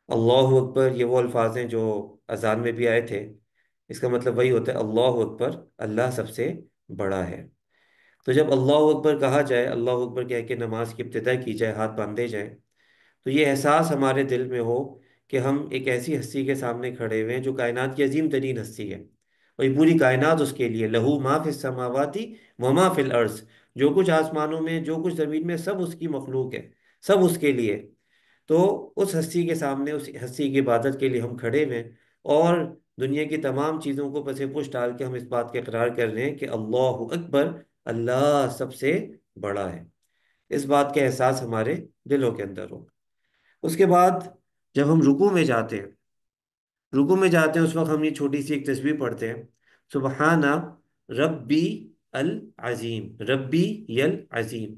اللہ اکبر یہ وہ الفاظ ہیں جو اذان میں بھی آئے تھے۔ اس کا مطلب وہی ہوتا ہے، اللہ اکبر، اللہ سب سے بڑا ہے۔ تو جب اللہ اکبر کہا جائے، اللہ اکبر کہہ کے نماز کی ابتدا کی جائے، ہاتھ باندھے جائیں، تو یہ احساس ہمارے دل میں ہو کہ ہم ایک ایسی ہستی کے سامنے کھڑے ہوئے ہیں جو کائنات کی عظیم ترین ہستی ہے، اور یہ پوری کائنات اس کے لیے، لہو ما فی السماواتی و ما فی الارض، جو کچھ آسمانوں میں جو کچھ زمین میں سب اس کی مخلوق ہے، سب اس کے لیے۔ تو اس ہستی کے سامنے، اس ہستی کی عبادت کے لیے ہم کھڑے ہوئے ہیں، اور دنیا کی تمام چیزوں کو پس پش ڈال کے ہم اس بات کا اقرار کر رہے ہیں کہ اللہ اکبر، اللہ سب سے بڑا ہے۔ اس بات کا احساس ہمارے دلوں کے اندر ہو۔ اس کے بعد جب ہم رکوع میں جاتے ہیں، رکوع میں جاتے ہیں اس وقت ہم یہ چھوٹی سی ایک تسبیح پڑھتے ہیں، سبحانہ ربی العظیم، ربی یل عظیم۔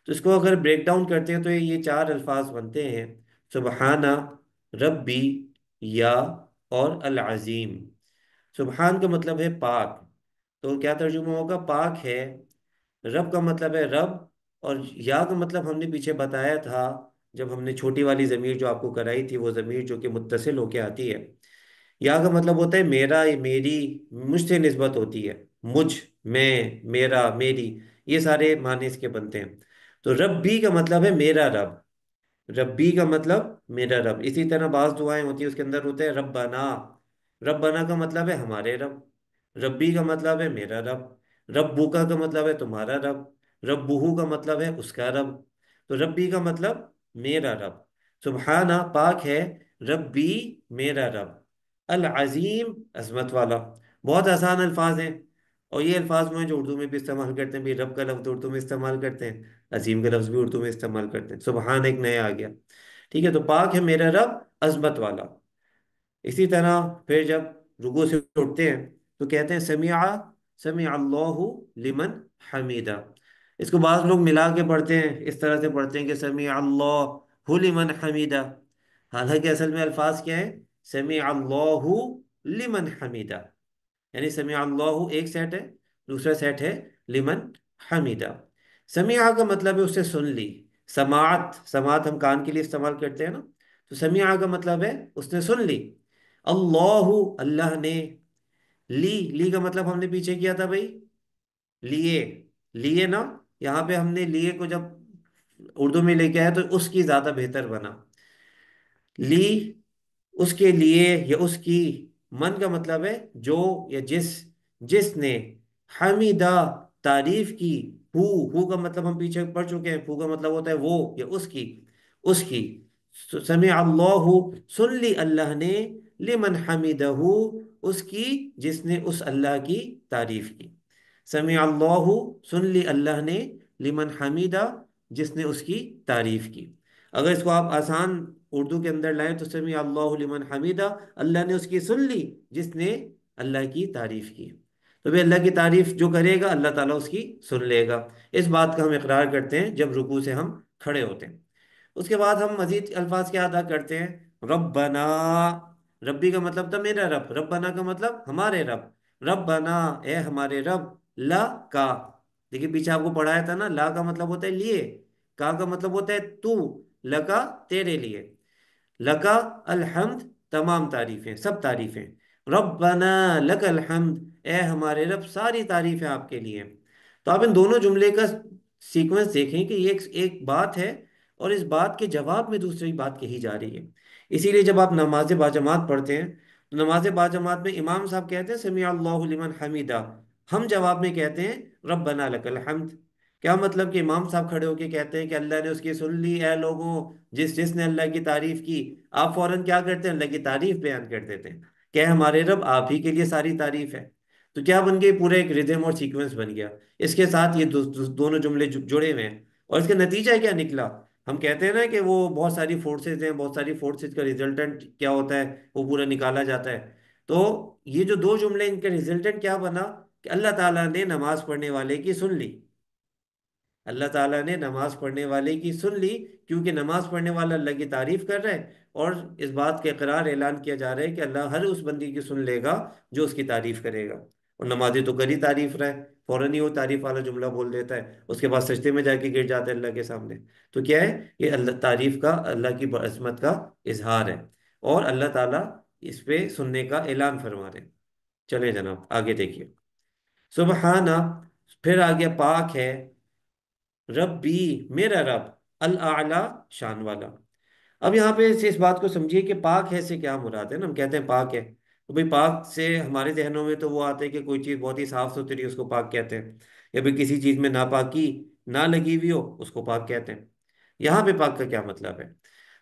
تو اس کو اگر بریک ڈاؤن کرتے ہیں تو یہ چار الفاظ بنتے ہیں، سبحانہ، ربی، یا اور العظیم۔ سبحان کا مطلب ہے پاک، تو کیا ترجمہ ہوگا؟ پاک ہے۔ رب کا مطلب ہے رب، اور یا کا مطلب ہم نے پیچھے بتایا تھا جب ہم نے چھوٹی والی ضمیر جو آپ کو کرائی تھی، وہ ضمیر جو کہ متصل ہو کے آتی ہے۔ یا کا مطلب ہوتا ہے میرا، میری، مجھ سے نسبت ہوتی ہے، مجھ، میں، میرا، میری، یہ سارے معنی اس کے بنتے ہیں۔ تو ربی کا مطلب ہے میرا رب، ربی کا مطلب میرا رب۔ اسی طرح بعض دعائیں ہوتی ہیں اس کے اندر ہوتے ہیں ربنا، ربنا کا مطلب ہے ہمارے رب، ربی کا مطلب ہے میرا رب، ربو کا مطلب ہے تمہارا رب، ربوہو کا مطلب ہے اس کا رب۔ تو ربی کا مطلب میرا رب، سبحانہ پاک ہے، ربی میرا رب، العظیم عظمت والا۔ بہت آسان الفاظ ہیں، اور یہ الفاظ میں جو اردو میں بھی استعمال کرتے ہیں بھی، رب کا لفظ اردو میں استعمال کرتے ہیں، عظیم کا لفظ بھی اردو میں استعمال کرتے ہیں، سبحان ایک نیا آ گیا۔ ٹھیک ہے، تو پاک ہے میرا رب، عظمت والا۔ اسی طرح پھر جب رکوع سے اٹھتے ہیں تو کہتے ہیں سمیع، سمیع اللہ لمن حمیدہ۔ اس کو بعض لوگ ملا کے پڑھتے ہیں، اس طرح سے پڑھتے ہیں کہ سمیع اللہ لمن حمیدہ، حالانکہ اصل میں الفاظ کیا ہے؟ سمیع اللہ لمن حمیدہ، یعنی سمیع اللہ ایک سیٹ ہے، دوسرا سیٹ ہے لمن حمیدہ۔ سمیع کا مطلب ہے اس سے سن لی، سماعت، سماعت ہم کان کے لیے استعمال کرتے ہیں نا، تو سمیع کا مطلب ہے اس نے سن لی۔ اللہ، اللہ نے، لی، لی کا مطلب ہم نے پیچھے کیا تھا بھائی، لیے، لیے نا، یہاں پہ ہم نے لیے کو جب اردو میں لے کے آیا تو اس کی زیادہ بہتر بنا، لی، اس کے لیے یا اس کی، من کا مطلب ہے جو یا جس، جس نے، حمیدہ تعریف کی، ہو کا مطلب ہم پیچھے پڑھ چکے ہیں، ہو کا مطلب ہوتا ہے وہ یا اس کی، اس کی۔ سمع اللہ، سن لی اللہ نے، لمن حمیدہ، اس کی جس نے اس اللہ کی تعریف کی۔ سمع اللہ، سن لی اللہ نے، لمن حمیدہ، جس نے اس کی تعریف کی۔ اگر اس کو آپ آسان اردو کے اندر لائیں تو سمیع اللہ لمن حمیدہ، اللہ نے اس کی سن لی جس نے اللہ کی تعریف کی۔ تو بھی اللہ کی تعریف جو کرے گا اللہ تعالیٰ اس کی سن لے گا۔ اس بات کا ہم اقرار کرتے ہیں جب رکوع سے ہم کھڑے ہوتے ہیں۔ اس کے بعد ہم مزید الفاظ کیا ادا کرتے ہیں؟ ربنا، ربی کا مطلب تھا میرا رب، ربنا کا مطلب ہمارے رب، ربنا اے ہمارے رب، لا کا، دیکھیے پیچھے آپ کو پڑھایا تھا نا، لا کا مطلب ہوتا ہے لیے، کا مطلب ہوتا ہے تو، لکا تیرے لیے، لکا الحمد تمام تعریفیں، سب تعریفیں، ربنا لک الحمد اے ہمارے رب ساری تعریفیں آپ کے لیے۔ تو آپ ان دونوں جملے کا سیکوینس دیکھیں کہ یہ ایک بات ہے، اور اس بات کے جواب میں دوسری بات کہی جا رہی ہے۔ اسی لیے جب آپ نماز باجماعت پڑھتے ہیں تو نماز باجماعت میں امام صاحب کہتے ہیں سمیع اللہ لمن حمیدہ، ہم جواب میں کہتے ہیں ربنا لک الحمد۔ کیا مطلب کہ امام صاحب کھڑے ہو کے کہتے ہیں کہ اللہ نے اس کی سن لی اے لوگوں، جس جس نے اللہ کی تعریف کی، آپ فوراً کیا کرتے ہیں؟ اللہ کی تعریف بیان کر دیتے ہیں کہ ہمارے رب آپ ہی کے لیے ساری تعریف ہے۔ تو کیا بن گئی؟ پورا ایک ردھم اور سیکوینس بن گیا، اس کے ساتھ یہ دونوں جملے جڑے ہوئے ہیں۔ اور اس کا نتیجہ کیا نکلا؟ ہم کہتے ہیں نا کہ وہ بہت ساری فورسز ہیں، بہت ساری فورسز کا ریزلٹنٹ کیا ہوتا ہے، وہ پورا نکالا جاتا ہے۔ تو یہ جو دو جملے، ان کا ریزلٹنٹ کیا بنا کہ اللہ تعالیٰ نے نماز پڑھنے والے کی سن لی، اللہ تعالیٰ نے نماز پڑھنے والے کی سن لی، کیونکہ نماز پڑھنے والا اللہ کی تعریف کر رہا ہے، اور اس بات کے اقرار اعلان کیا جا رہا ہے کہ اللہ ہر اس بندی کی سن لے گا جو اس کی تعریف کرے گا۔ اور نمازی تو کر ہی تعریف رہا ہے، فوراً ہی وہ تعریف والا جملہ بول دیتا ہے، اس کے بعد سجدے میں جا کے گر جاتا ہے اللہ کے سامنے۔ تو کیا ہے؟ یہ اللہ تعریف کا، اللہ کی عظمت کا اظہار ہے۔ اور اللہ تعالیٰ اس پہ سننے کا اعلان فرما رہے ہیں۔ چلے جناب آگے دیکھیے، سبحانہ، پھر آگے پاک ہے، ربی، میرا رب، الاعلی، شان والا۔ اب یہاں پہ اس بات کو سمجھیے کہ پاک ہے سے کیا مراد ہے نا، ہم کہتے ہیں پاک ہے تو بھئی پاک سے ہمارے ذہنوں میں تو وہ آتا ہے کہ کوئی چیز بہت ہی صاف ستھری اس کو پاک کہتے ہیں، یا پھر کسی چیز میں ناپاکی نہ لگی ہوئی ہو اس کو پاک کہتے ہیں۔ یہاں پہ پاک کا کیا مطلب ہے؟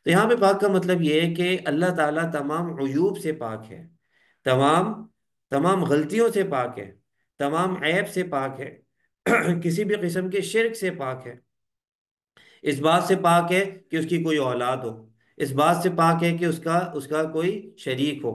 تو یہاں پہ پاک کا مطلب یہ ہے کہ اللہ تعالیٰ تمام عیوب سے پاک ہے، تمام تمام غلطیوں سے پاک ہے، تمام عیب سے پاک ہے، کسی بھی قسم کے شرک سے پاک ہے، اس بات سے پاک ہے کہ اس کی کوئی اولاد ہو، اس بات سے پاک ہے کہ اس کا کوئی شریک ہو۔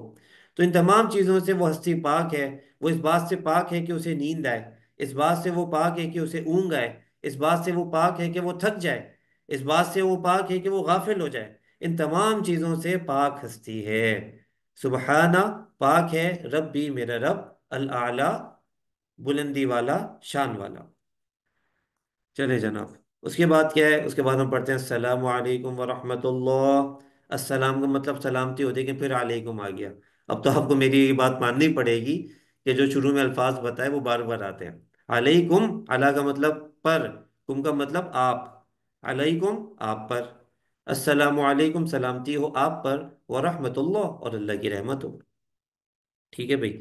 تو ان تمام چیزوں سے وہ ہستی پاک ہے۔ وہ اس بات سے پاک ہے کہ اسے نیند آئے، اس بات سے وہ پاک ہے کہ اسے اونگ آئے، اس بات سے وہ پاک ہے کہ وہ تھک جائے، اس بات سے وہ پاک ہے کہ وہ غافل ہو جائے۔ ان تمام چیزوں سے پاک ہستی ہے۔ سبحانہ، پاک ہے، ربی، میرا رب، الاعلی، بلندی والا، شان والا۔ چلے جناب، اس کے بعد کیا ہے؟ اس کے بعد ہم پڑھتے ہیں السلام علیکم ورحمۃ اللہ۔ السلام کا مطلب سلامتی ہوتی ہے کہ پھر علیکم آ گیا۔ اب تو آپ کو میری یہ بات ماننی پڑے گی کہ جو شروع میں الفاظ بتائے وہ بار بار آتے ہیں۔ علیکم، علا کا مطلب پر، کم کا مطلب آپ، علیکم آپ پر، السلام علیکم سلامتی ہو آپ پر، ورحمۃ اللہ اور اللہ کی رحمت ہو۔ ٹھیک ہے بھائی؟